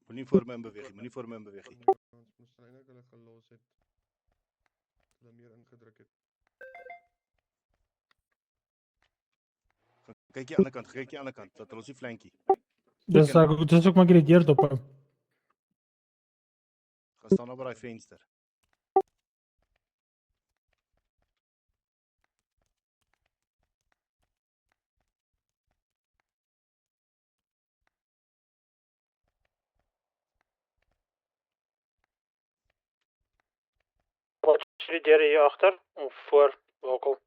Moenie voor my in beweeg nie, moenie voor my in beweeg nie. Ons moes eintlik hulle gelos het. Hulle meer ingedruk het. Kyk die ander kant, kyk die ander kant, dat hulle ons nie flankie. Dis ook maar die deur dop. Gaan staan op by daai venster. Wat is die deur hier agter of voor? Welkom.